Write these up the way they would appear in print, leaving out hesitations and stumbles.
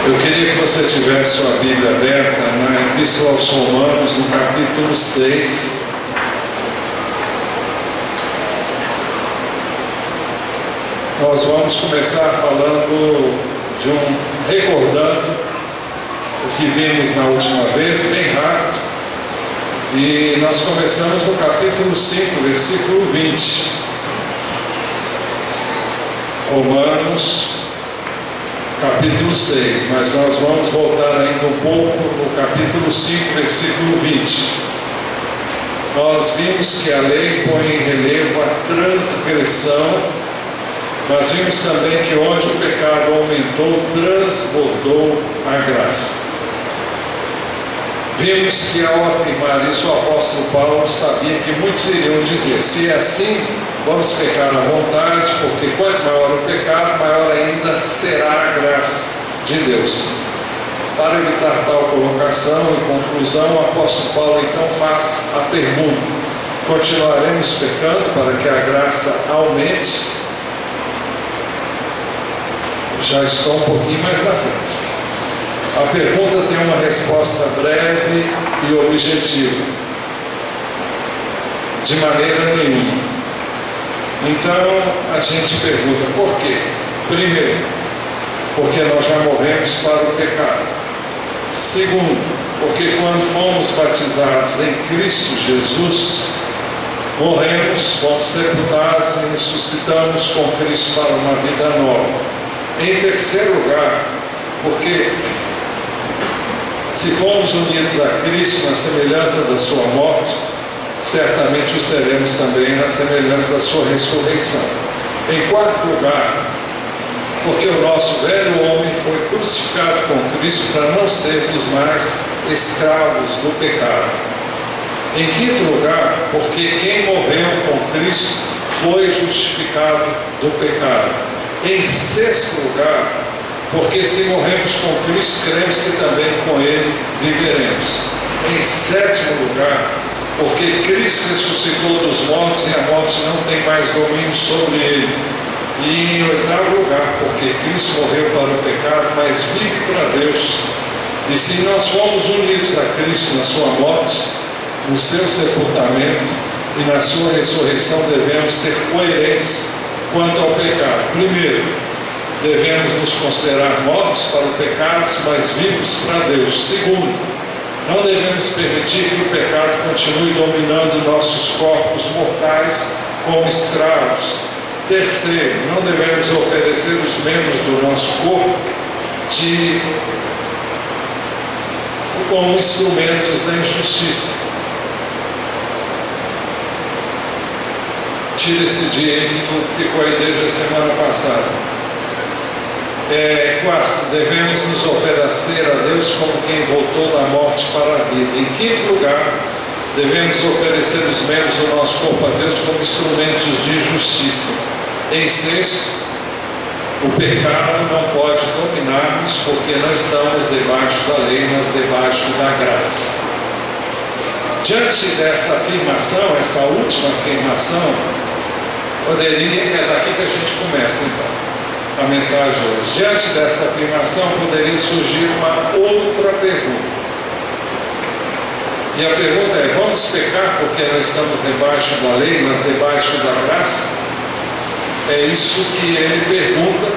Eu queria que você tivesse sua Bíblia aberta na Epístola aos Romanos, no capítulo 6. Nós vamos começar falando recordando o que vimos na última vez, bem rápido. E nós começamos no capítulo 5, versículo 20. Romanos, capítulo 6, mas nós vamos voltar ainda um pouco no capítulo 5, versículo 20. Nós vimos que a lei põe em relevo a transgressão, mas vimos também que onde o pecado aumentou, transbordou a graça. Vimos que ao afirmar isso, o apóstolo Paulo sabia que muitos iriam dizer: se é assim, vamos pecar à vontade, porque quanto maior o pecado, maior ainda será a graça de Deus. Para evitar tal colocação e conclusão, o apóstolo Paulo então faz a pergunta: continuaremos pecando para que a graça aumente? Já estou um pouquinho mais na frente. A pergunta tem uma resposta breve e objetiva: de maneira nenhuma. Então a gente pergunta por quê? Primeiro, porque nós já morremos para o pecado. Segundo, porque quando fomos batizados em Cristo Jesus, morremos, fomos sepultados e ressuscitamos com Cristo para uma vida nova. Em terceiro lugar, porque se fomos unidos a Cristo na semelhança da sua morte, certamente o seremos também na semelhança da sua ressurreição. Em quarto lugar, porque o nosso velho homem foi crucificado com Cristo para não sermos mais escravos do pecado. Em quinto lugar, porque quem morreu com Cristo foi justificado do pecado. Em sexto lugar, porque se morremos com Cristo, cremos que também com Ele viveremos. Em sétimo lugar, porque Cristo ressuscitou dos mortos e a morte não tem mais domínio sobre Ele. E em oitavo lugar, porque Cristo morreu para o pecado, mas vive para Deus. E se nós fomos unidos a Cristo na sua morte, no seu sepultamento e na sua ressurreição, devemos ser coerentes quanto ao pecado. Primeiro, devemos nos considerar mortos para o pecado, mas vivos para Deus. Segundo, não devemos permitir que o pecado continue dominando nossos corpos mortais como escravos. Terceiro, não devemos oferecer os membros do nosso corpo como instrumentos da injustiça. Tira esse dia aí que ficou aí desde a semana passada. Quarto, devemos nos oferecer a Deus como quem voltou da morte para a vida. Em quinto lugar, devemos oferecer os membros do nosso corpo a Deus como instrumentos de justiça. Em sexto, o pecado não pode dominar-nos, porque não estamos debaixo da lei, mas debaixo da graça. Diante dessa afirmação, essa última afirmação, é daqui que a gente começa então a mensagem hoje. Diante dessa afirmação poderia surgir uma outra pergunta. E a pergunta é: vamos pecar porque não estamos debaixo da lei, mas debaixo da graça? É isso que ele pergunta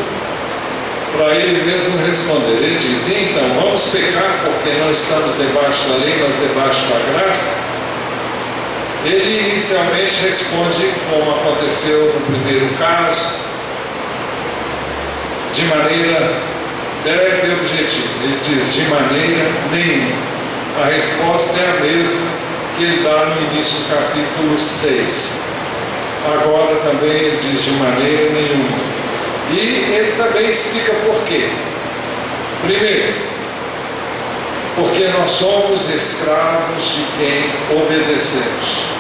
para ele mesmo responder. Ele diz: então, vamos pecar porque não estamos debaixo da lei, mas debaixo da graça? Ele inicialmente responde, como aconteceu no primeiro caso, de maneira breve e objetiva. Ele diz: de maneira nenhuma. A resposta é a mesma que ele dá no início do capítulo 6. Agora também ele diz: de maneira nenhuma. E ele também explica por quê. Primeiro, porque nós somos escravos de quem obedecemos.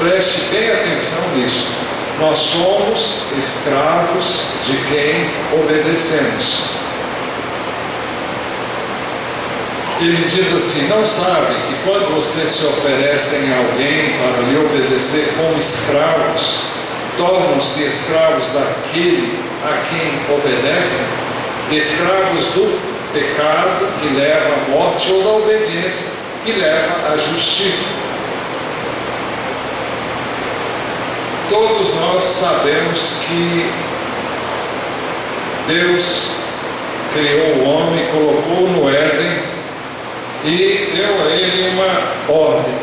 Preste bem atenção nisso. Nós somos escravos de quem obedecemos. Ele diz assim: não sabe que quando vocês se oferecem a alguém para lhe obedecer como escravos, tornam-se escravos daquele a quem obedecem? Escravos do pecado, que leva à morte, ou da obediência, que leva à justiça. Todos nós sabemos que Deus criou o homem, colocou no Éden e deu a ele uma ordem: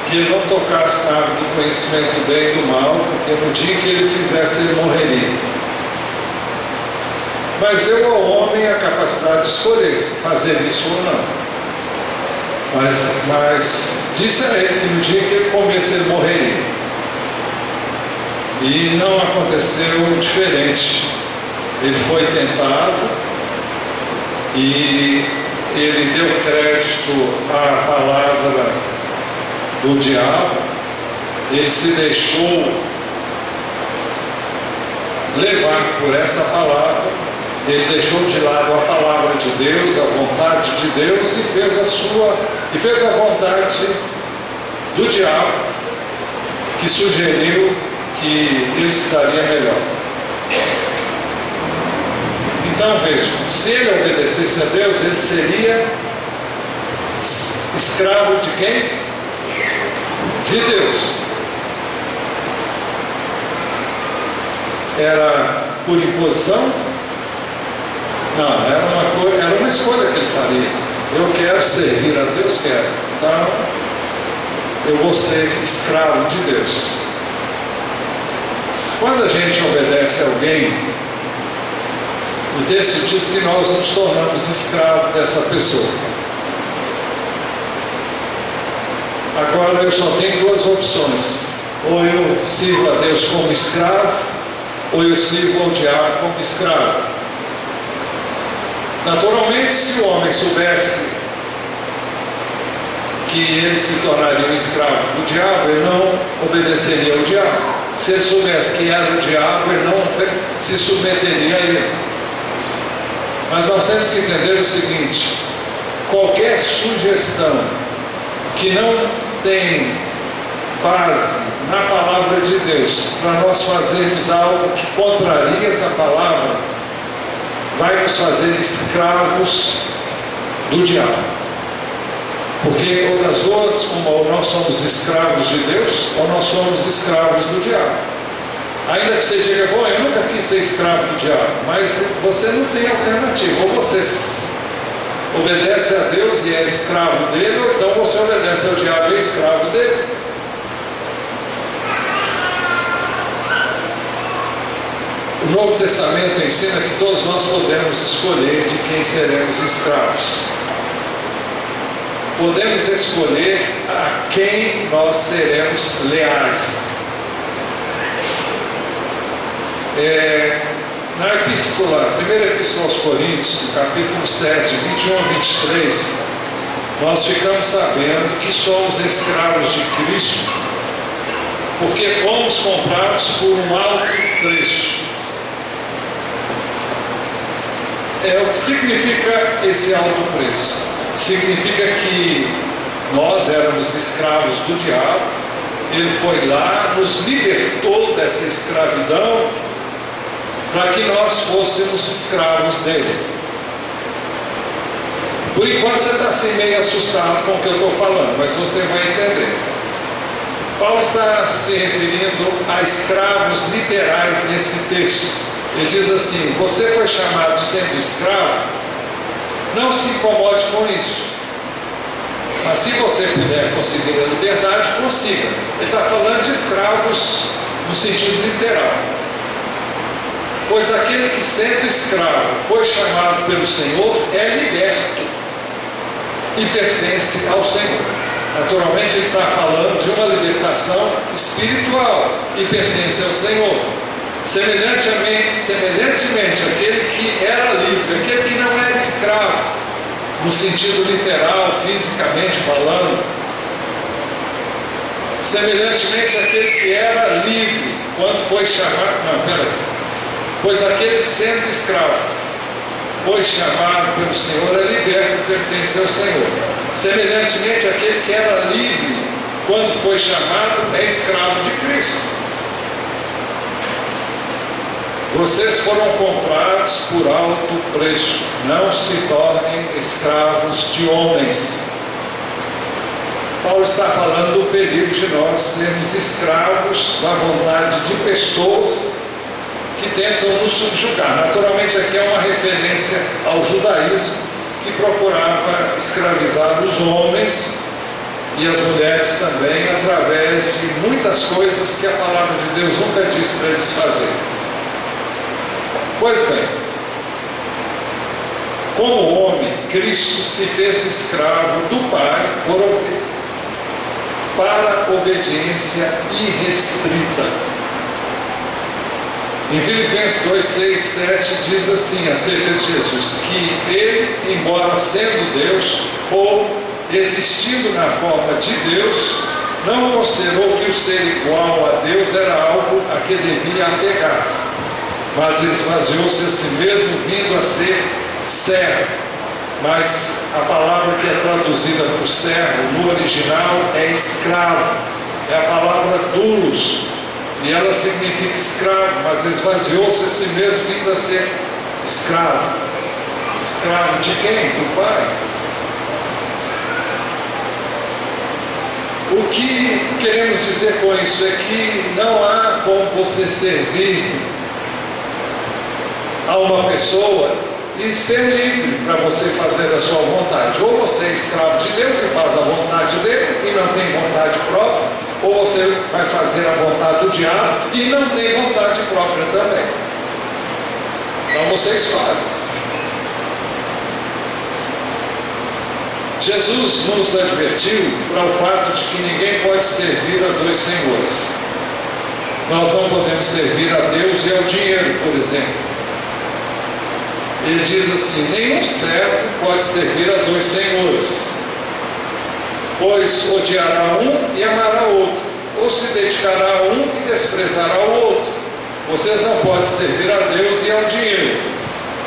que ele não tocasse na árvore do conhecimento do bem e do mal, porque no dia que ele fizesse, ele morreria. Mas deu ao homem a capacidade de escolher fazer isso ou não. Mas disse a ele que no dia que ele comesse, ele morreria. E não aconteceu diferente. Ele foi tentado e ele deu crédito à palavra do diabo. Ele se deixou levar por esta palavra. Ele deixou de lado a palavra de Deus, a vontade de Deus, e fez a vontade do diabo, que sugeriu que ele se daria melhor. Então vejam, se ele obedecesse a Deus, ele seria escravo de quem? De Deus. Era por imposição? Não, era uma escolha que ele faria. Eu quero servir a Deus, quero. Então, eu vou ser escravo de Deus. Quando a gente obedece a alguém, o texto diz que nós nos tornamos escravos dessa pessoa. Agora eu só tenho duas opções: ou eu sirvo a Deus como escravo, ou eu sirvo ao diabo como escravo. Naturalmente, se o homem soubesse que ele se tornaria um escravo do diabo, ele não obedeceria ao diabo. Se ele soubesse que era o diabo, ele não se submeteria a ele. Mas nós temos que entender o seguinte: qualquer sugestão que não tem base na palavra de Deus, para nós fazermos algo que contraria essa palavra, vai nos fazer escravos do diabo. Porque ou das duas, ou nós somos escravos de Deus, ou nós somos escravos do diabo. Ainda que você diga: bom, eu nunca quis ser escravo do diabo, mas você não tem alternativa. Ou você obedece a Deus e é escravo dele, ou então você obedece ao diabo e é escravo dele. O Novo Testamento ensina que todos nós podemos escolher de quem seremos escravos. Podemos escolher a quem nós seremos leais. Na primeira epístola aos Coríntios, no capítulo 7, 21 a 23, nós ficamos sabendo que somos escravos de Cristo, porque fomos comprados por um alto preço. O que significa esse alto preço? Significa que nós éramos escravos do diabo, ele foi lá, nos libertou dessa escravidão, para que nós fôssemos escravos dele. Por enquanto você está assim meio assustado com o que eu estou falando, mas você vai entender. Paulo está se referindo a escravos literais nesse texto. Ele diz assim: você foi chamado sendo escravo, não se incomode com isso. Mas se você puder conseguir a liberdade, consiga. Ele está falando de escravos no sentido literal. Pois aquele que sendo escravo foi chamado pelo Senhor é liberto e pertence ao Senhor. Naturalmente ele está falando de uma libertação espiritual e pertence ao Senhor. Semelhantemente, aquele que era livre, aquele que não era escravo, no sentido literal, fisicamente falando, semelhantemente aquele que era livre, quando foi chamado, pois aquele que sendo escravo foi chamado pelo Senhor é liberto e pertence ao Senhor. Semelhantemente aquele que era livre, quando foi chamado, é escravo de Cristo. Vocês foram comprados por alto preço. Não se tornem escravos de homens. Paulo está falando do perigo de nós sermos escravos da vontade de pessoas que tentam nos subjugar. Naturalmente aqui é uma referência ao judaísmo, que procurava escravizar os homens e as mulheres também, através de muitas coisas que a palavra de Deus nunca diz para eles fazerem. Pois bem, como homem, Cristo se fez escravo do Pai para obediência irrestrita. Em Filipenses 2, 6, 7 diz assim acerca de Jesus, que ele, embora sendo Deus, ou existindo na forma de Deus, não considerou que o ser igual a Deus era algo a que devia apegar-se, mas esvaziou-se a si mesmo, vindo a ser servo. Mas a palavra que é traduzida por servo no original é escravo, é a palavra doulos, e ela significa escravo, mas esvaziou-se a si mesmo, vindo a ser escravo. Escravo de quem? Do Pai. O que queremos dizer com isso é que não há como você servir a uma pessoa e ser livre para você fazer a sua vontade. Ou você é escravo de Deus e faz a vontade dele e não tem vontade própria, ou você vai fazer a vontade do diabo e não tem vontade própria também. Então você escolhe. Jesus nos advertiu para o fato de que ninguém pode servir a dois senhores. Nós não podemos servir a Deus e ao dinheiro, por exemplo. Ele diz assim: nenhum servo pode servir a dois senhores, pois odiará um e amará outro, ou se dedicará a um e desprezará o outro. Vocês não podem servir a Deus e ao dinheiro.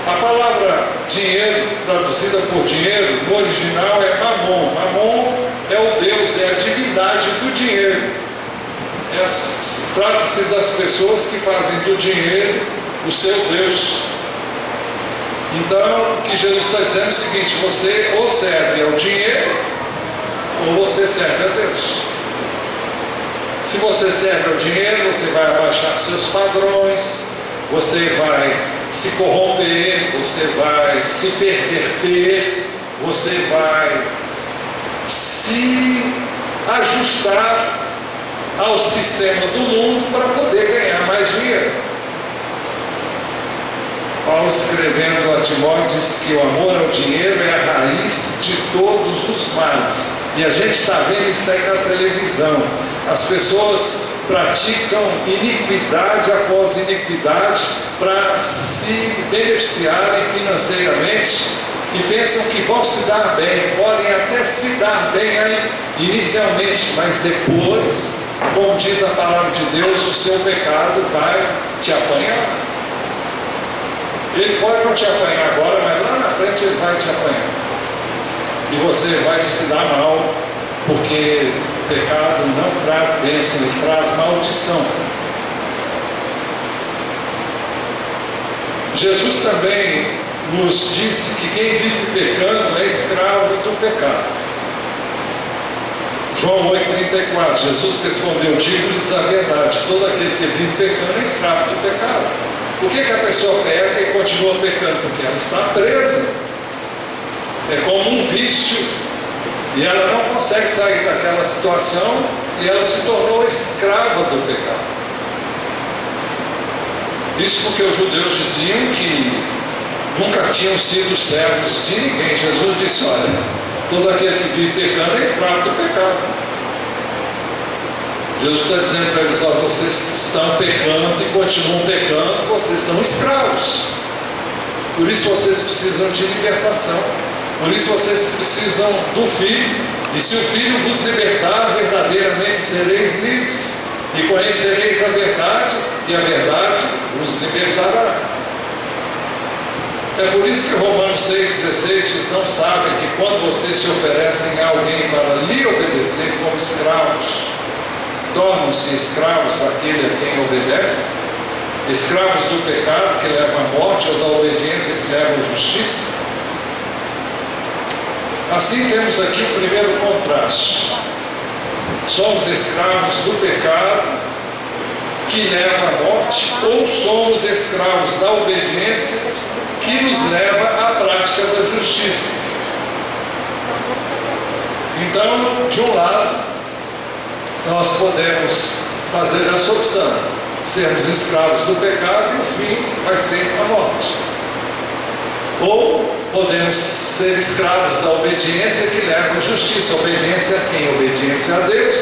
A palavra dinheiro, traduzida por dinheiro, no original é mamon. Mamon é o Deus, é a divindade do dinheiro. Trata-se das pessoas que fazem do dinheiro o seu Deus. Então, o que Jesus está dizendo é o seguinte: você ou serve ao dinheiro, ou você serve a Deus. Se você serve ao dinheiro, você vai abaixar seus padrões, você vai se corromper, você vai se perverter, você vai se ajustar ao sistema do mundo para poder ganhar mais dinheiro. Paulo, escrevendo a Timóteo, diz que o amor ao dinheiro é a raiz de todos os males. E a gente está vendo isso aí na televisão. As pessoas praticam iniquidade após iniquidade para se beneficiarem financeiramente e pensam que vão se dar bem, podem até se dar bem aí, inicialmente, mas depois, como diz a palavra de Deus, o seu pecado vai te apanhar. Ele pode não te apanhar agora, mas lá na frente ele vai te apanhar. E você vai se dar mal, porque o pecado não traz bênção, ele traz maldição. Jesus também nos disse que quem vive pecando é escravo do pecado. João 8,34, Jesus respondeu: digo-lhes a verdade, todo aquele que vive pecando é escravo do pecado. Por que a pessoa peca e continua pecando? Porque ela está presa. É como um vício. E ela não consegue sair daquela situação e ela se tornou escrava do pecado. Isso porque os judeus diziam que nunca tinham sido servos de ninguém. Jesus disse: olha, todo aquele que vive pecando é escravo do pecado. Jesus está dizendo para eles: olha, vocês estão pecando e continuam pecando, vocês são escravos. Por isso vocês precisam de libertação. Por isso vocês precisam do Filho. E se o Filho vos libertar, verdadeiramente sereis livres. E conhecereis a verdade, e a verdade vos libertará. É por isso que Romanos 6,16 diz: não sabem que quando vocês se oferecem a alguém para lhe obedecer como escravos, tornam-se escravos daquele a quem obedece? Escravos do pecado que levam à morte ou da obediência que leva à justiça? Assim temos aqui o primeiro contraste. Somos escravos do pecado que leva à morte, ou somos escravos da obediência que nos leva à prática da justiça. Então, de um lado, nós podemos fazer essa opção, sermos escravos do pecado e o fim vai ser a morte. Ou podemos ser escravos da obediência que leva à justiça. Obediência a quem? Obediência a Deus,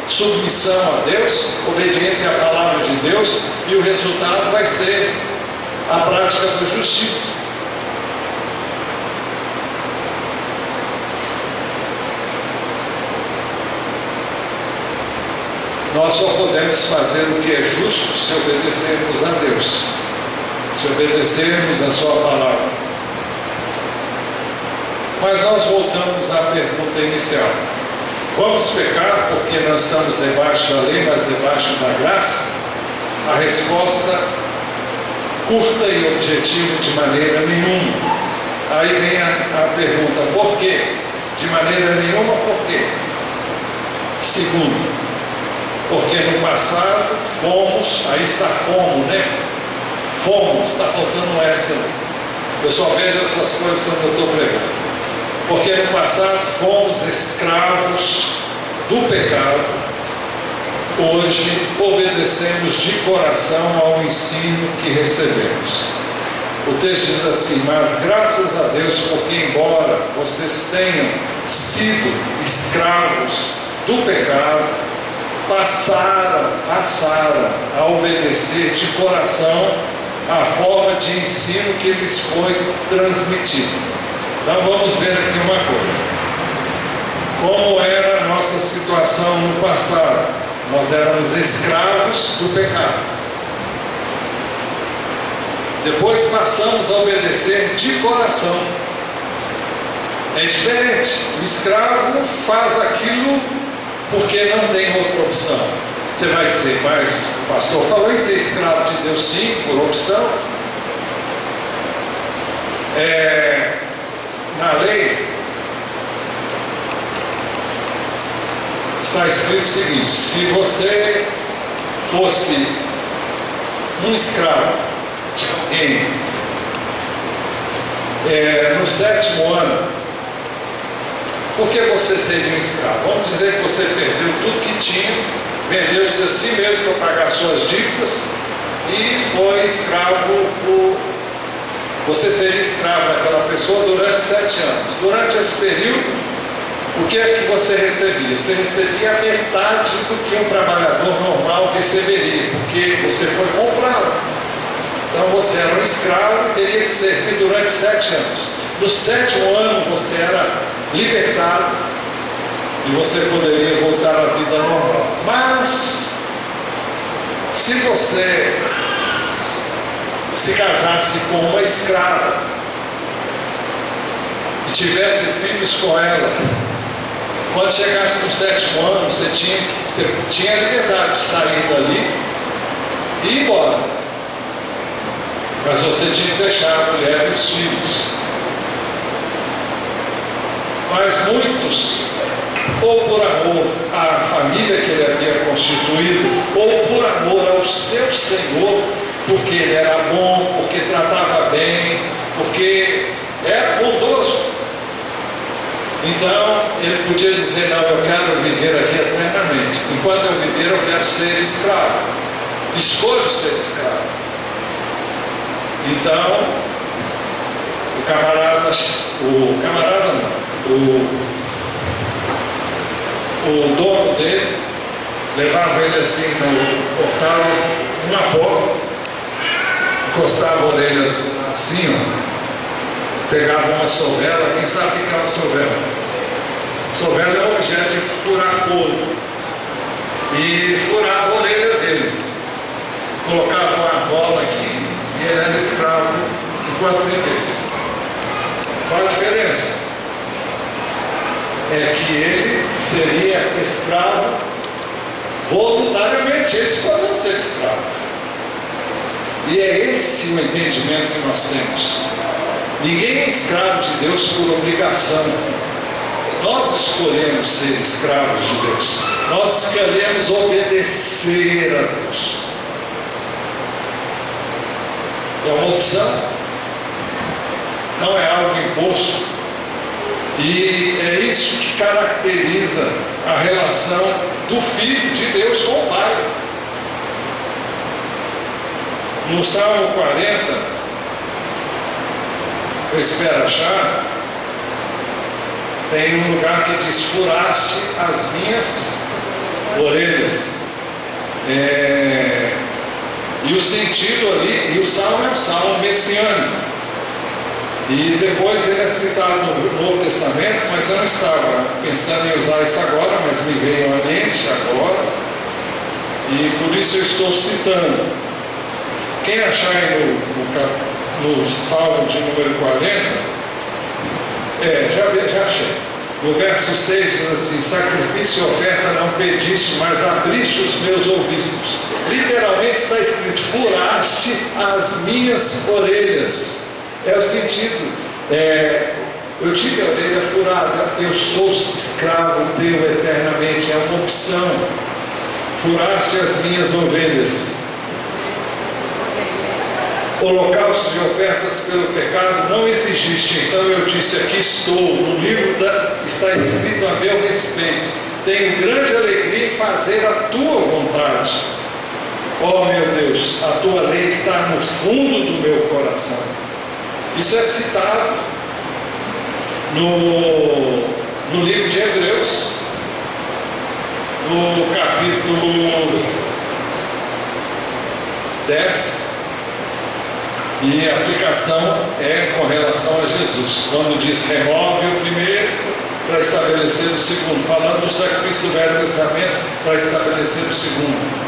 submissão a Deus, obediência à palavra de Deus, e o resultado vai ser a prática da justiça. Nós só podemos fazer o que é justo se obedecermos a Deus, se obedecermos a sua palavra. Mas nós voltamos à pergunta inicial. Vamos pecar porque não estamos debaixo da lei, mas debaixo da graça? A resposta curta e objetiva: de maneira nenhuma. Aí vem a pergunta: por quê? De maneira nenhuma, por quê? Segundo, porque no passado fomos, aí está como, né? Fomos, está faltando essa. Eu só vejo essas coisas quando eu estou pregando. Porque no passado fomos escravos do pecado, hoje obedecemos de coração ao ensino que recebemos. O texto diz assim: mas graças a Deus, porque embora vocês tenham sido escravos do pecado, passaram a obedecer de coração a forma de ensino que lhes foi transmitido. Então vamos ver aqui uma coisa. Como era a nossa situação no passado? Nós éramos escravos do pecado. Depois passamos a obedecer de coração. É diferente. O escravo faz aquilo porque não tem outra opção. Você vai dizer: mas o pastor falou em ser escravo de Deus, sim, por opção. Na lei está escrito o seguinte: se você fosse um escravo de alguém no 7º ano, por que você seria um escravo? Vamos dizer que você perdeu tudo que tinha, vendeu-se a si mesmo para pagar suas dívidas e foi escravo Você seria escravo daquela pessoa durante 7 anos. Durante esse período, o que é que você recebia? Você recebia a metade do que um trabalhador normal receberia, porque você foi comprado. Então você era um escravo e teria que servir durante 7 anos. No 7º ano você era libertado e você poderia voltar à vida normal. Mas se você se casasse com uma escrava e tivesse filhos com ela, quando chegasse no 7º ano, você tinha a liberdade de sair dali e ir embora. Mas você tinha que deixar a mulher e os filhos. Mas muitos, ou por amor à família que ele havia constituído, ou por amor ao seu Senhor, porque ele era bom, porque tratava bem, porque era bondoso, então ele podia dizer: não, eu quero viver aqui eternamente. Enquanto eu viver, eu quero ser escravo. Escolho ser escravo. Então, o dono dele levava ele assim no portal, uma porta, encostava a orelha assim, ó, pegava uma sovela. Quem sabe o que é uma sovela? Sovela é um objeto de furar couro, e furava a orelha dele, colocava uma bola aqui e ele era escravo enquanto vivesse. Qual a diferença? É que ele seria escravo voluntariamente, ele escolheu ser escravo. E é esse o entendimento que nós temos. Ninguém é escravo de Deus por obrigação. Nós escolhemos ser escravos de Deus. Nós escolhemos obedecer a Deus. É uma opção. Não é algo imposto. E é isso que caracteriza a relação do Filho de Deus com o Pai. No Salmo 40, eu espero achar, tem um lugar que diz: furaste as minhas orelhas. E o sentido ali, e o salmo é um salmo messiânico. E depois ele é citado no Novo Testamento, mas eu não estava pensando em usar isso agora, mas me veio à mente agora, e por isso eu estou citando. Quem achar aí no Salmo de número 40, já achei. No verso 6 diz assim: sacrifício e oferta não pediste, mas abriste os meus ouvidos. Literalmente está escrito: furaste as minhas orelhas. É o sentido, eu tive a orelha furada, eu sou escravo teu eternamente, é uma opção. Furaste as minhas ovelhas. Holocaustos e ofertas pelo pecado não exigiste, então eu disse: aqui estou. No livro está escrito a meu respeito: tenho grande alegria em fazer a tua vontade. Ó meu Deus, a tua lei está no fundo do meu coração. Isso é citado no livro de Hebreus, no capítulo 10, e a aplicação é com relação a Jesus, quando diz: remove o primeiro para estabelecer o segundo, falando do sacrifício do Velho Testamento para estabelecer o segundo.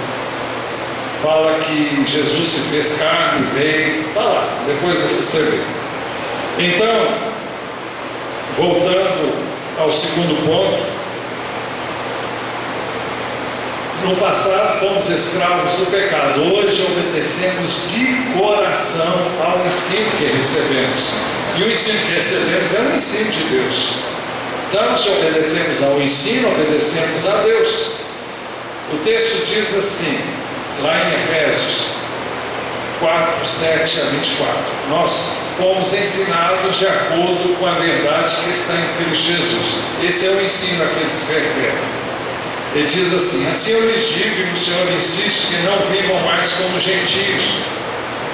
Fala que Jesus se fez carne, veio, está lá, depois você vê. Então, voltando ao segundo ponto, no passado fomos escravos do pecado, hoje obedecemos de coração ao ensino que recebemos. E o ensino que recebemos é o ensino de Deus. Então, se obedecemos ao ensino, obedecemos a Deus. O texto diz assim, lá em Efésios 4, 7 a 24: nós fomos ensinados de acordo com a verdade que está em Cristo Jesus. Esse é o ensino a que ele se refere. Ele diz assim: assim eu lhes digo, e no Senhor insisto, que não vivam mais como gentios,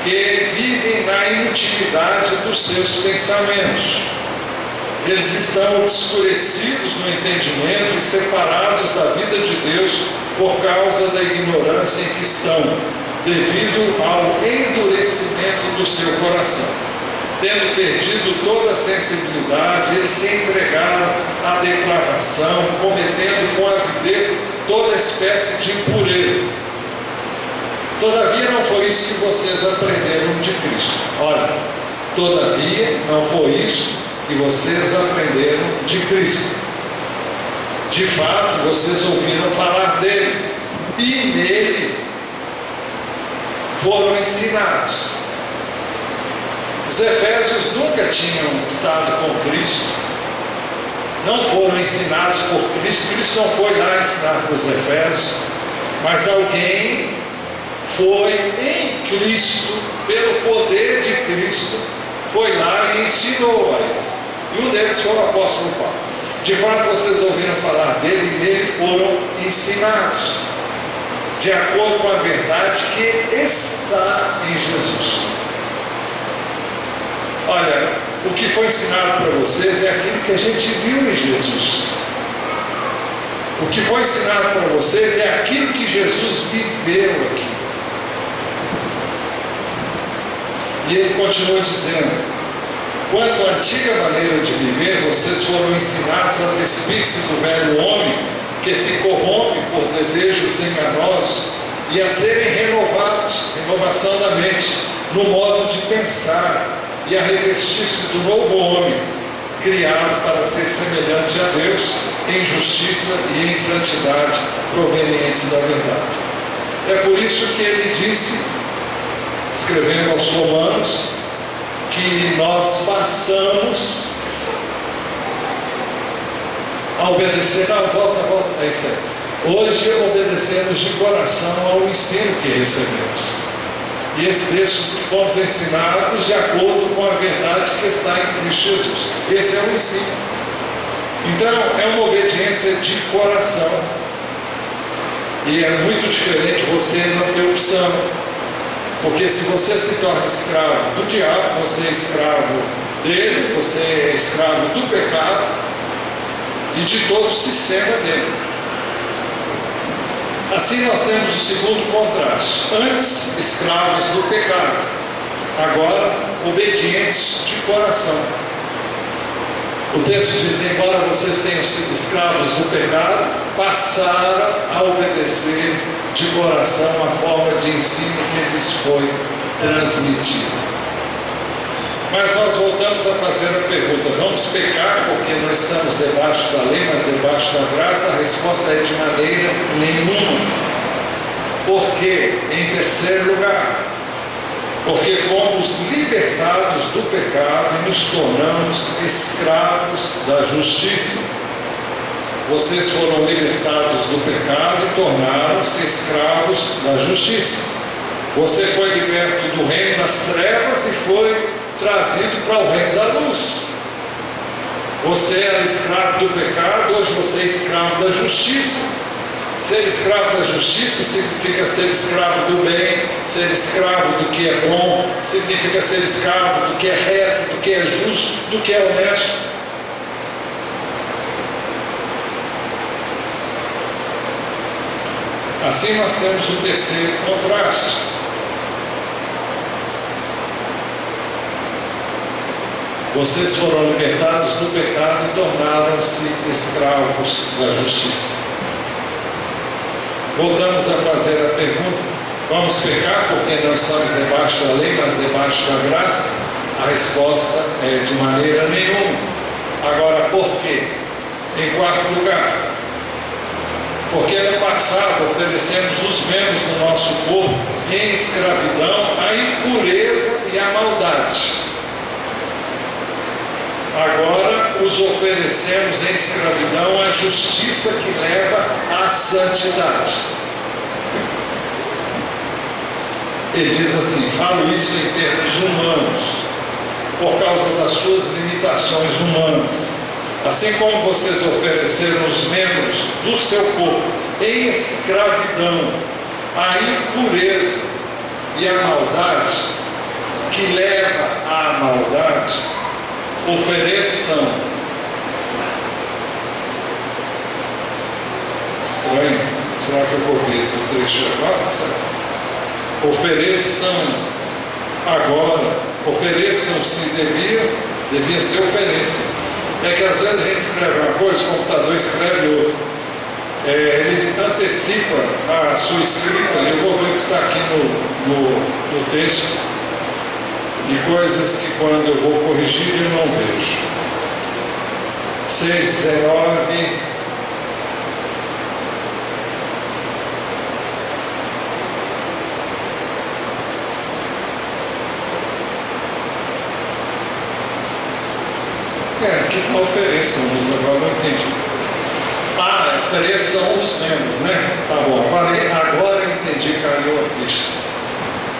que vivem na inutilidade dos seus pensamentos. Eles estão obscurecidos no entendimento e separados da vida de Deus por causa da ignorância em que estão, devido ao endurecimento do seu coração. Tendo perdido toda a sensibilidade, eles se entregaram à depravação, cometendo com avidez toda espécie de impureza. Todavia não foi isso que vocês aprenderam de Cristo. Olha, todavia não foi isso que vocês aprenderam de Cristo. De fato, vocês ouviram falar dele, e nele foram ensinados. Os efésios nunca tinham estado com Cristo, não foram ensinados por Cristo. Cristo não foi lá ensinar para os efésios, mas alguém foi em Cristo, pelo poder de Cristo, foi lá e ensinou a eles. E um deles foi o apóstolo Paulo. De fato, vocês ouviram falar dele e nele foram ensinados, de acordo com a verdade que está em Jesus. Olha, o que foi ensinado para vocês é aquilo que a gente viu em Jesus. O que foi ensinado para vocês é aquilo que Jesus viveu aqui. E ele continua dizendo: quanto à antiga maneira de viver, vocês foram ensinados a despir-se do velho homem, que se corrompe por desejos enganosos, e a serem renovados, renovação da mente, no modo de pensar, e a revestir-se do novo homem, criado para ser semelhante a Deus, em justiça e em santidade, provenientes da verdade. É por isso que ele disse: escrevendo aos Romanos, que nós passamos a obedecer. Não, volta, é isso aí. Hoje obedecemos de coração ao ensino que recebemos. E esses textos fomos ensinados de acordo com a verdade que está em Cristo Jesus. Esse é o ensino. Então, é uma obediência de coração. E é muito diferente você não ter opção. Porque se você se torna escravo do diabo, você é escravo dele, você é escravo do pecado e de todo o sistema dele. Assim nós temos o segundo contraste. Antes, escravos do pecado. Agora, obedientes de coração. O texto diz: embora vocês tenham sido escravos do pecado, passaram a obedecer de coração a forma de ensino que lhes foi transmitida. Mas nós voltamos a fazer a pergunta: vamos pecar porque não estamos debaixo da lei, mas debaixo da graça? A resposta é: de maneira nenhuma. Por quê? Em terceiro lugar, porque fomos libertados do pecado e nos tornamos escravos da justiça. Vocês foram libertados do pecado e tornaram-se escravos da justiça. Você foi liberto do reino das trevas e foi trazido para o reino da luz. Você era escravo do pecado, hoje você é escravo da justiça. Ser escravo da justiça significa ser escravo do bem, ser escravo do que é bom, significa ser escravo do que é reto, do que é justo, do que é honesto. Assim nós temos o terceiro contraste. Vocês foram libertados do pecado e tornaram-se escravos da justiça. Voltamos a fazer a pergunta: vamos pecar porque não estamos debaixo da lei, mas debaixo da graça? A resposta é: de maneira nenhuma. Agora, por quê? Em quarto lugar, porque no passado oferecemos os membros do nosso corpo em escravidão à impureza e à maldade. Agora os oferecemos em escravidão à justiça que leva à santidade. Ele diz assim: falo isso em termos humanos, por causa das suas limitações humanas. Assim como vocês ofereceram os membros do seu corpo em escravidão à impureza e à maldade, que leva à maldade, ofereçam. Estranho, será que eu copiei esse trecho agora? Ofereçam agora, ofereçam-se, devia ser ofereçam. É que às vezes a gente escreve uma coisa, o computador escreve outra. Ele antecipa a sua escrita. Eu vou ver o que está aqui no texto. E coisas que quando eu vou corrigir eu não vejo. 6:19. Que não ofereçam-nos, agora não entendi. Ofereçam os membros, né? Tá bom, agora eu entendi, caiu a ficha.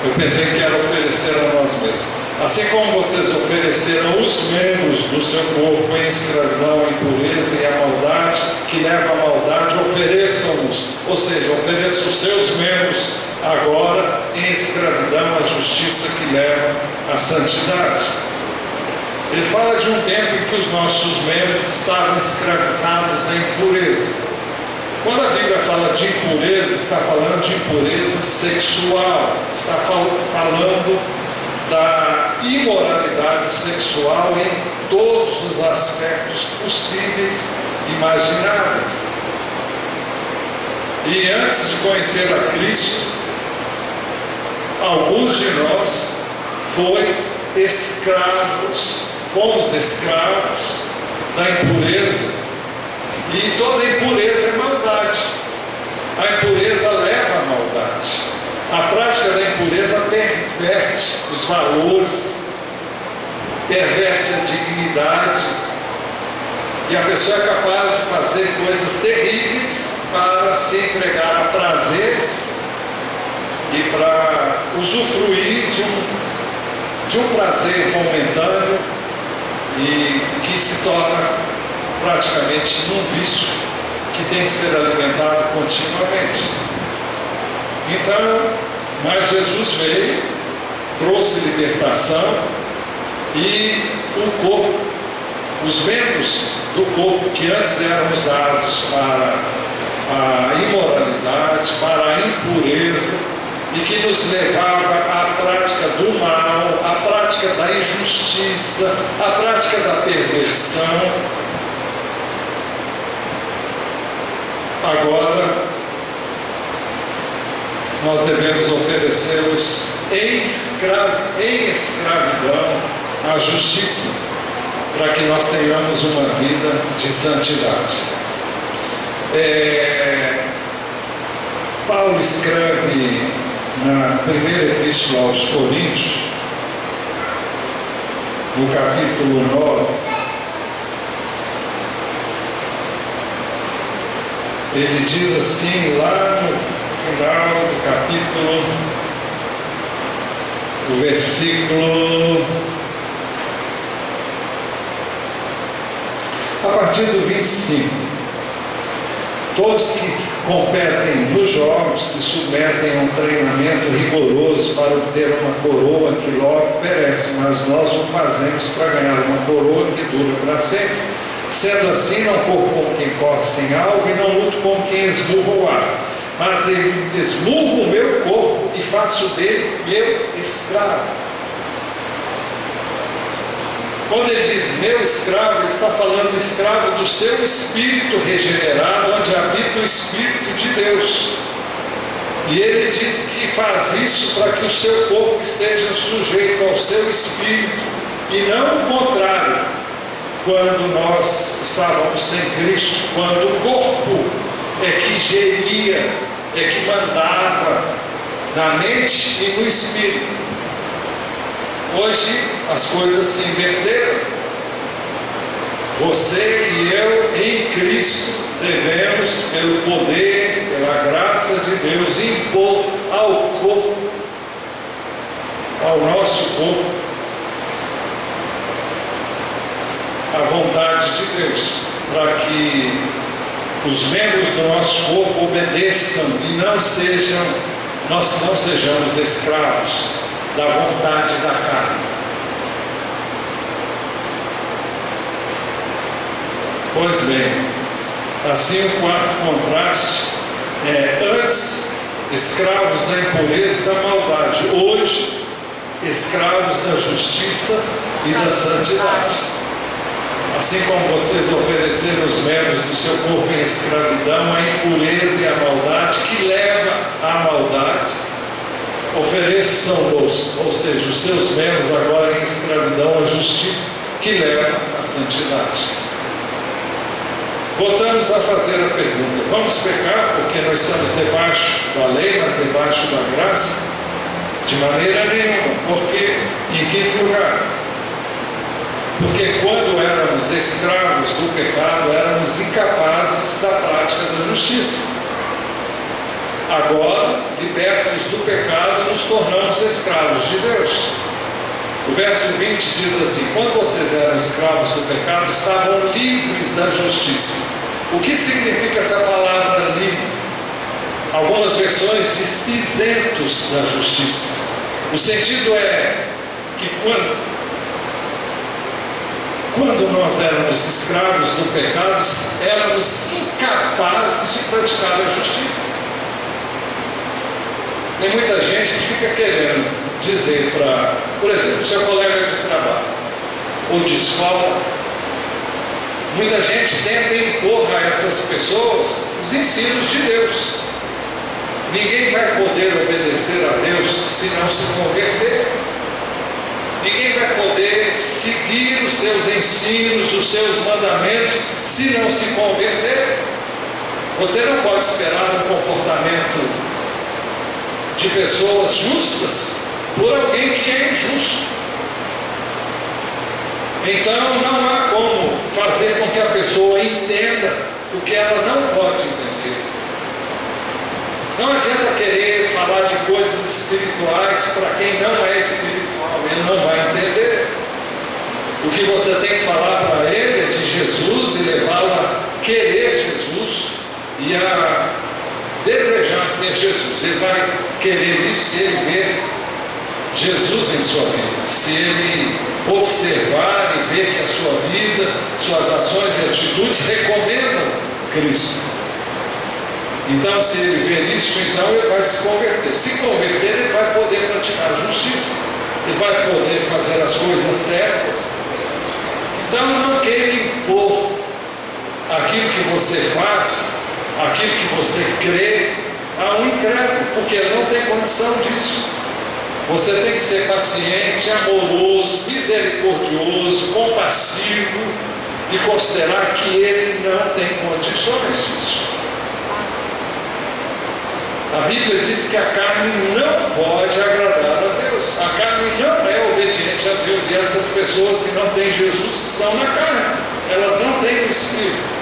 Eu pensei que era oferecer a nós mesmos. Assim como vocês ofereceram os membros do seu corpo em escravidão, a impureza e a maldade, que leva à maldade, ofereçam-nos. Ou seja, ofereçam os seus membros agora em escravidão, a justiça que leva à santidade. Ele fala de um tempo em que os nossos membros estavam escravizados à impureza. Quando a Bíblia fala de impureza, está falando de impureza sexual, está falando da imoralidade sexual em todos os aspectos possíveis e imagináveis. E antes de conhecer a Cristo, alguns de nós fomos escravos da impureza, e toda impureza é maldade. A impureza leva à maldade. A prática da impureza perverte os valores, perverte a dignidade, e a pessoa é capaz de fazer coisas terríveis para se entregar a prazeres e para usufruir de um prazer momentâneo e que se torna praticamente um vício que tem que ser alimentado continuamente. Então, mas Jesus veio, trouxe libertação, e o corpo, os membros do corpo que antes eram usados para a imoralidade, para a impureza, e que nos levava à prática do mal, à prática da injustiça, à prática da perversão, agora nós devemos oferecê-los em escravidão à justiça, para que nós tenhamos uma vida de santidade. Paulo escreve na primeira epístola aos Coríntios, no capítulo 9, ele diz assim, lá no final do capítulo, o versículo, a partir do 25, todos que competem nos jogos se submetem a um treinamento rigoroso para obter uma coroa que logo perece, mas nós o fazemos para ganhar uma coroa que dura para sempre. Sendo assim, não corro como quem corre sem algo e não luto como quem esmurra o ar, mas esmurro o meu corpo e faço dele meu escravo. Quando ele diz meu escravo, ele está falando escravo do seu espírito regenerado, onde habita o Espírito de Deus. E ele diz que faz isso para que o seu corpo esteja sujeito ao seu espírito, e não o contrário, quando nós estávamos sem Cristo, quando o corpo é que geria, é que mandava na mente e no espírito. Hoje as coisas se inverteram. Você e eu em Cristo devemos, pelo poder, pela graça de Deus, impor ao corpo, ao nosso corpo, a vontade de Deus, para que os membros do nosso corpo obedeçam e nós não sejamos escravos da vontade da carne. Pois bem, assim o quarto contraste é antes escravos da impureza e da maldade, hoje escravos da justiça e da santidade. Assim como vocês ofereceram os membros do seu corpo em escravidão, a impureza e a maldade que leva à maldade, ofereçam-nos, ou seja, os seus membros agora em escravidão à justiça que leva à santidade. Voltamos a fazer a pergunta: vamos pecar porque nós estamos debaixo da lei, mas debaixo da graça? De maneira nenhuma. Porque, em quinto lugar, porque quando éramos escravos do pecado, éramos incapazes da prática da justiça. Agora, libertos do pecado, nos tornamos escravos de Deus. O verso 20 diz assim: quando vocês eram escravos do pecado, estavam livres da justiça. O que significa essa palavra livre? Algumas versões diz isentos da justiça. O sentido é que quando nós éramos escravos do pecado, éramos incapazes de praticar a justiça. Tem muita gente que fica querendo dizer para, por exemplo, seu colega de trabalho ou de escola, muita gente tenta impor a essas pessoas os ensinos de Deus. Ninguém vai poder obedecer a Deus se não se converter. Ninguém vai poder seguir os seus ensinos, os seus mandamentos, se não se converter. Você não pode esperar um comportamento de pessoas justas por alguém que é injusto. Então não há como fazer com que a pessoa entenda o que ela não pode entender. Não adianta querer falar de coisas espirituais para quem não é espiritual, ele não vai entender. O que você tem que falar para ele é de Jesus e levá-lo a querer Jesus e a desejar ter Jesus. Ele vai querer isso se ele ver Jesus em sua vida, se ele observar e ver que a sua vida, suas ações e atitudes recomendam Cristo. Então, se ele ver isso, então ele vai se converter. Se converter, ele vai poder praticar a justiça, ele vai poder fazer as coisas certas. Então, não queira impor aquilo que você faz, aquilo que você crê, a um incrédulo, porque ele não tem condição disso. Você tem que ser paciente, amoroso, misericordioso, compassivo e considerar que ele não tem condições disso. A Bíblia diz que a carne não pode agradar a Deus. A carne não é obediente a Deus. E essas pessoas que não têm Jesus estão na carne. Elas não têm o Espírito.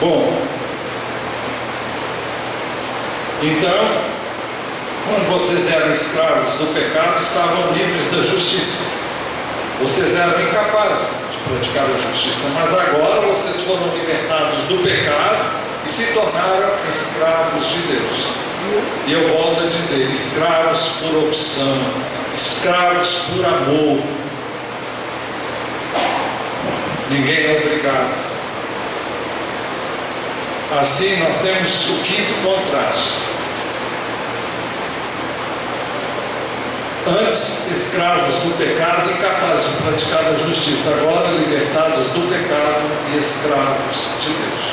Bom, então, quando vocês eram escravos do pecado, estavam livres da justiça. Vocês eram incapazes de praticar a justiça, mas agora vocês foram libertados do pecado e se tornaram escravos de Deus. E eu volto a dizer, escravos por opção, escravos por amor. Ninguém é obrigado. Assim, nós temos o quinto contraste. Antes, escravos do pecado, incapazes de praticar a justiça, agora libertados do pecado e escravos de Deus.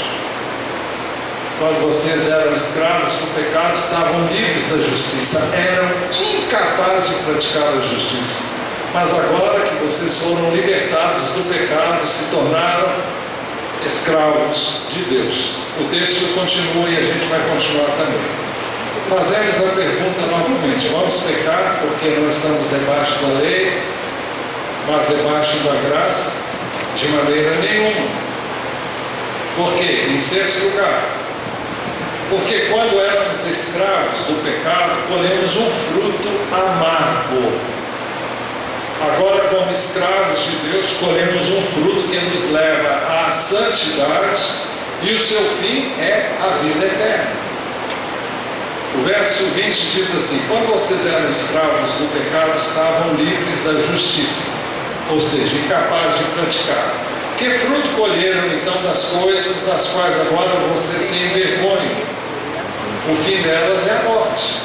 Quando vocês eram escravos do pecado, estavam livres da justiça, eram incapazes de praticar a justiça. Mas agora que vocês foram libertados do pecado, se tornaram escravos de Deus. O texto continua e a gente vai continuar também. Fazemos a pergunta novamente: vamos pecar porque não estamos debaixo da lei, mas debaixo da graça? De maneira nenhuma. Por quê? Em sexto lugar, porque quando éramos escravos do pecado, colhemos um fruto amargo. Agora, como escravos de Deus, colhemos um fruto que nos leva à santidade e o seu fim é a vida eterna. O verso 20 diz assim: quando vocês eram escravos do pecado, estavam livres da justiça, ou seja, incapazes de praticar. Que fruto colheram então das coisas das quais agora vocês se envergonham? O fim delas é a morte.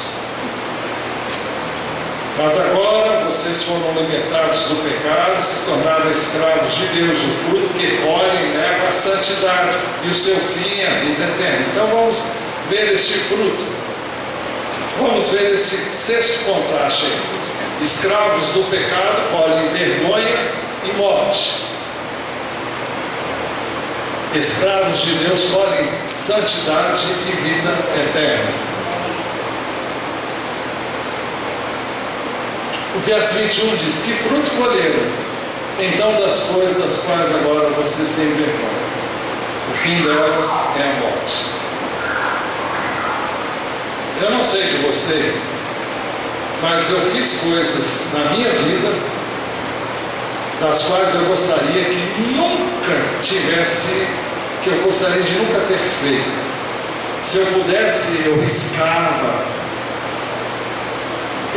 Mas agora vocês foram libertados do pecado, se tornaram escravos de Deus. O fruto que colhem leva à santidade e o seu fim é a vida eterna. Então vamos ver este fruto. Vamos ver esse sexto contraste aí. Escravos do pecado colhem vergonha e morte. Escravos de Deus colhem santidade e vida eterna. O verso 21 diz: que fruto colheram então das coisas das quais agora vocês se envergonham? O fim delas é a morte. Eu não sei de você, mas eu fiz coisas na minha vida das quais eu gostaria que nunca tivesse, que eu gostaria de nunca ter feito. Se eu pudesse, eu riscava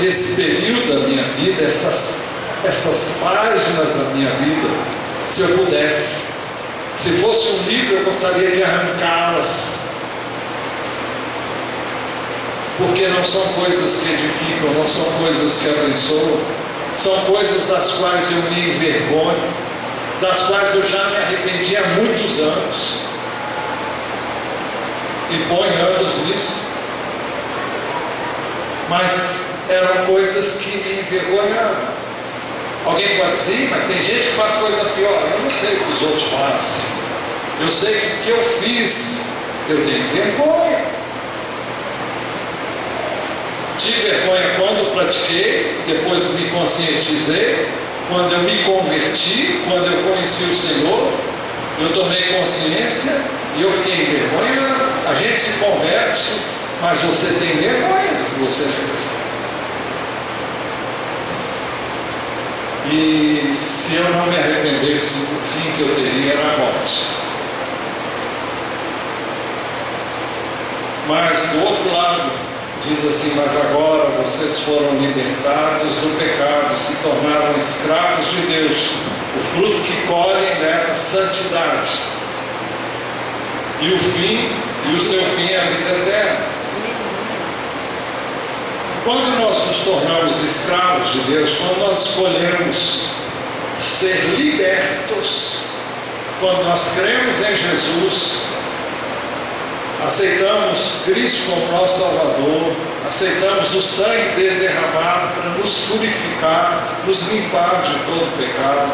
esse período da minha vida, essas páginas da minha vida, se eu pudesse. Se fosse um livro, eu gostaria de arrancá-las. Porque não são coisas que edificam, não são coisas que abençoam, são coisas das quais eu me envergonho, das quais eu já me arrependi há muitos anos, e põe anos nisso, mas eram coisas que me envergonhavam. Alguém pode dizer: mas tem gente que faz coisa pior. Eu não sei o que os outros fazem, eu sei que o que eu fiz, eu tenho vergonha. Senti vergonha quando pratiquei, depois me conscientizei, quando eu me converti, quando eu conheci o Senhor, eu tomei consciência e eu fiquei em vergonha. A gente se converte, mas você tem vergonha do que você fez. E se eu não me arrependesse, o fim que eu teria era a morte. Mas do outro lado, diz assim: mas agora vocês foram libertados do pecado, se tornaram escravos de Deus. O fruto que colhem leva santidade. E o fim, e o seu fim é a vida eterna. Quando nós nos tornamos escravos de Deus, quando nós escolhemos ser libertos, quando nós cremos em Jesus, aceitamos Cristo como nosso Salvador, aceitamos o sangue dele derramado para nos purificar, nos limpar de todo pecado,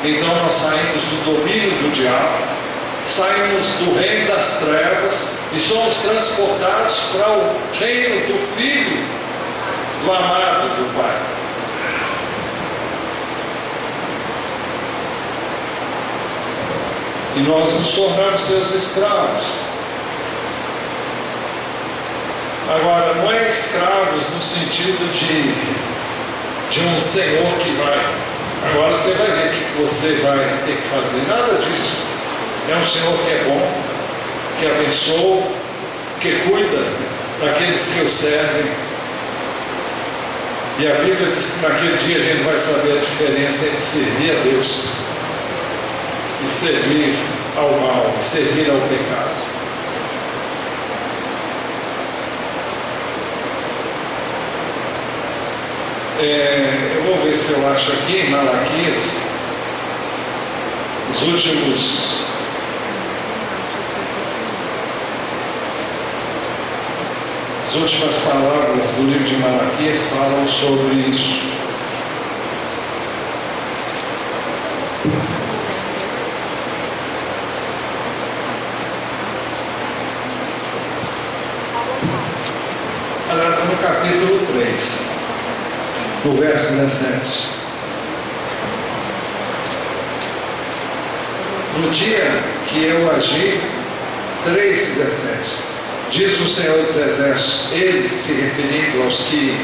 então nós saímos do domínio do diabo, saímos do reino das trevas e somos transportados para o reino do Filho, do amado do Pai. E nós nos tornamos seus escravos. Agora, não é escravos no sentido de um senhor que vai. Agora você vai ver o que você vai ter que fazer. Nada disso. É um senhor que é bom, que abençoa, que cuida daqueles que o servem. E a Bíblia diz que naquele dia a gente vai saber a diferença entre servir a Deus e servir ao mal, e servir ao pecado. Eu vou ver se eu acho aqui em Malaquias as últimas palavras do livro de Malaquias falam sobre isso. Aliás, no capítulo 3, no verso 17. No dia que eu agi, 3,17. Diz o Senhor dos Exércitos, eles se referindo aos que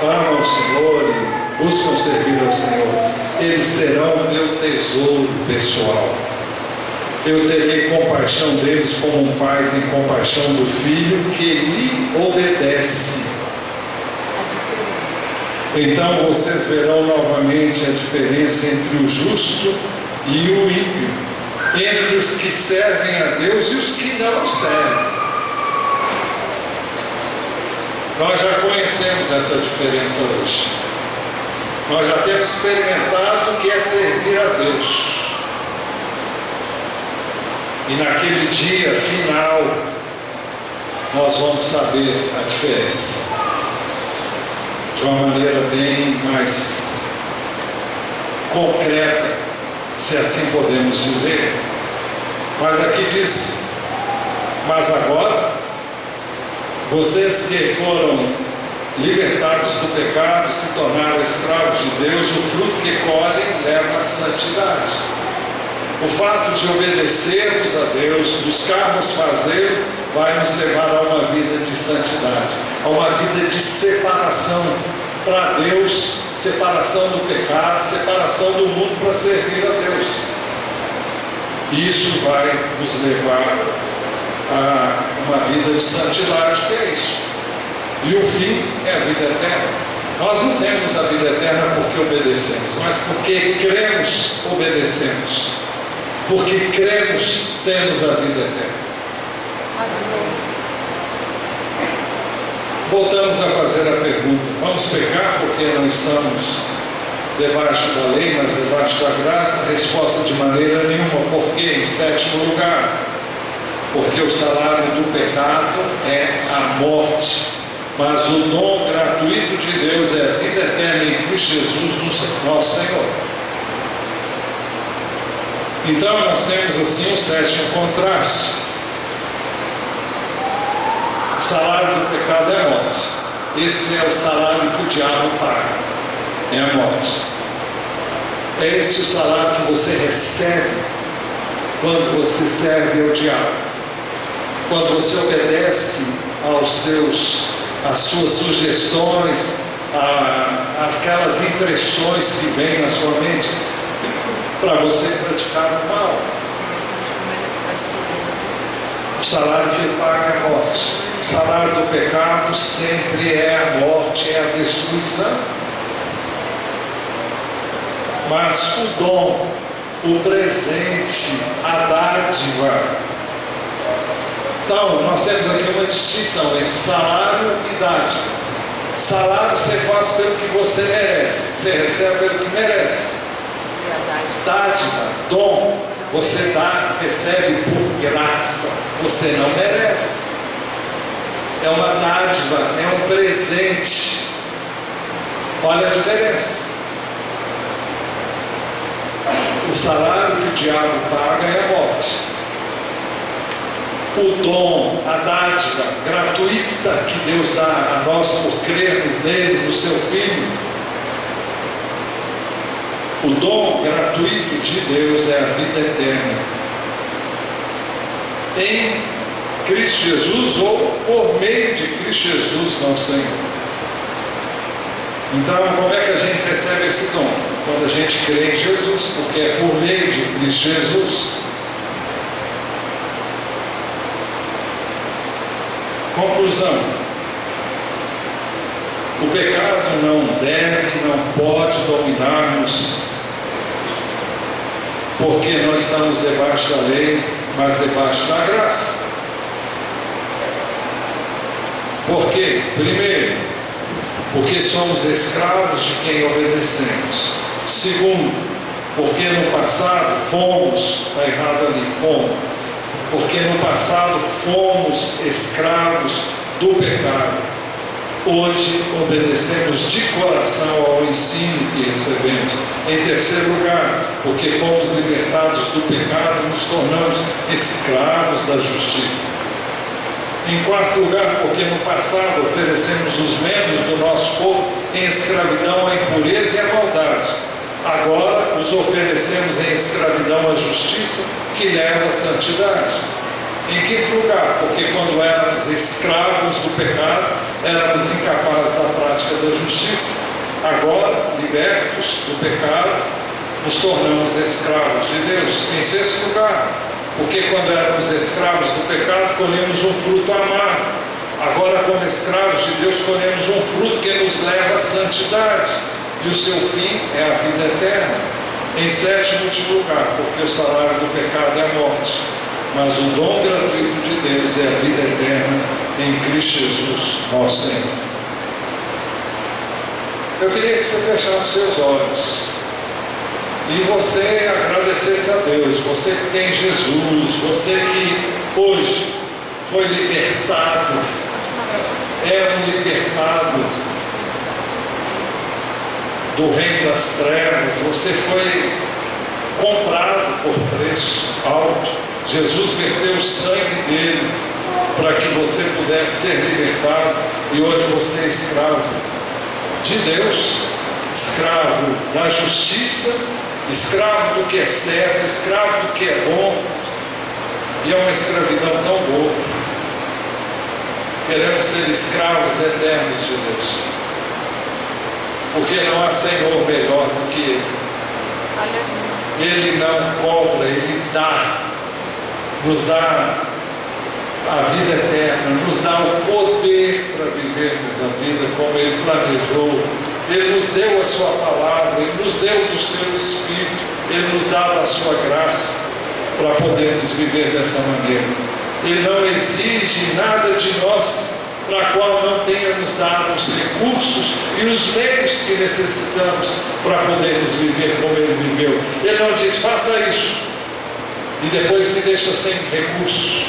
amam o Senhor e buscam servir ao Senhor, eles serão meu tesouro pessoal. Eu terei compaixão deles como um pai tem compaixão do filho que lhe obedece. Então vocês verão novamente a diferença entre o justo e o ímpio, entre os que servem a Deus e os que não servem. Nós já conhecemos essa diferença hoje. Nós já temos experimentado o que é servir a Deus. E naquele dia final, nós vamos saber a diferença. De uma maneira bem mais concreta, se assim podemos dizer. Mas aqui diz, mas agora, vocês que foram libertados do pecado, se tornaram escravos de Deus, o fruto que colhem leva à santidade. O fato de obedecermos a Deus, buscarmos fazê-lo, vai nos levar a uma vida de santidade, a uma vida de separação para Deus, separação do pecado, separação do mundo para servir a Deus. E isso vai nos levar a uma vida de santidade, que é isso. E o fim é a vida eterna. Nós não temos a vida eterna porque obedecemos, mas porque cremos, obedecemos. Porque cremos, temos a vida eterna. Voltamos a fazer a pergunta: vamos pecar porque não estamos debaixo da lei, mas debaixo da graça? Resposta: de maneira nenhuma. Por quê? Em sétimo lugar, porque o salário do pecado é a morte, mas o dom gratuito de Deus é a vida eterna em Cristo Jesus, nosso Senhor. Então nós temos assim um sétimo contraste. O salário do pecado é a morte, Esse é o salário que o diabo paga, é a morte. É esse o salário que você recebe quando você serve ao diabo, quando você obedece às suas sugestões, aquelas impressões que vêm na sua mente para você praticar o mal. O salário que ele paga é a morte. O salário do pecado sempre é a morte, é a destruição. Mas o dom, o presente, a dádiva. Então, nós temos aqui uma distinção entre salário e dádiva. Salário você faz pelo que você merece, você recebe pelo que merece. Dádiva, dom, você recebe por graça, você não merece. É uma dádiva, é um presente. Olha a diferença. O salário que o diabo paga é a morte. O dom, a dádiva gratuita que Deus dá a nós por crermos nele, no seu Filho. O dom gratuito de Deus é a vida eterna em Cristo Jesus, ou por meio de Cristo Jesus, nosso Senhor. Então, como é que a gente recebe esse dom? Quando a gente crê em Jesus, porque é por meio de Cristo Jesus. Conclusão: o pecado não deve, não pode dominar-nos, porque nós estamos debaixo da lei, mas debaixo da graça. Por quê? Primeiro, porque somos escravos de quem obedecemos. Segundo, porque no passado fomos, está errado ali, fomos. Porque no passado fomos escravos do pecado. Hoje obedecemos de coração ao ensino que recebemos. Em terceiro lugar, porque fomos libertados do pecado, nos tornamos escravos da justiça. Em quarto lugar, porque no passado oferecemos os membros do nosso corpo em escravidão à impureza e à maldade. Agora os oferecemos em escravidão à justiça, que leva à santidade. Em quinto lugar, porque quando éramos escravos do pecado, éramos incapazes da prática da justiça. Agora, libertos do pecado, nos tornamos escravos de Deus. Em sexto lugar, porque quando éramos escravos do pecado, colhemos um fruto amargo. Agora, como escravos de Deus, colhemos um fruto que nos leva à santidade. E o seu fim é a vida eterna. Em sétimo e último lugar, porque o salário do pecado é a morte, mas o dom gratuito de Deus é a vida eterna em Cristo Jesus, nosso Senhor. Eu queria que você fechasse seus olhos e você agradecesse a Deus, você que tem Jesus, você que hoje foi libertado, é um libertado do reino das trevas, você foi comprado por preço alto. Jesus verteu o sangue dele para que você pudesse ser libertado, e hoje você é escravo de Deus, escravo da justiça, escravo do que é certo, escravo do que é bom, e é uma escravidão tão boa. Queremos ser escravos eternos de Deus, porque não há Senhor melhor do que Ele. Ele não cobra, Ele dá, nos dá a vida eterna, nos dá o poder para vivermos a vida como Ele planejou. Ele nos deu a sua palavra, Ele nos deu do seu Espírito, Ele nos dá a sua graça para podermos viver dessa maneira. Ele não exige nada de nós para a qual não tenhamos dado os recursos e os meios que necessitamos para podermos viver como Ele viveu. Ele não diz, faça isso e depois me deixa sem recursos.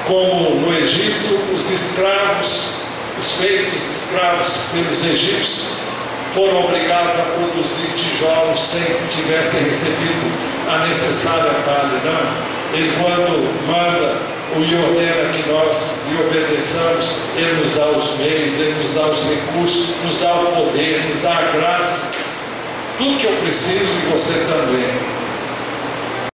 Como no Egito, os escravos, os feitos escravos pelos egípcios, foram obrigados a produzir tijolos sem que tivessem recebido a necessária palha. Não. Ele, quando manda e ordena que nós lhe obedeçamos, Ele nos dá os meios, Ele nos dá os recursos, nos dá o poder, nos dá a graça. Tudo que eu preciso e você também.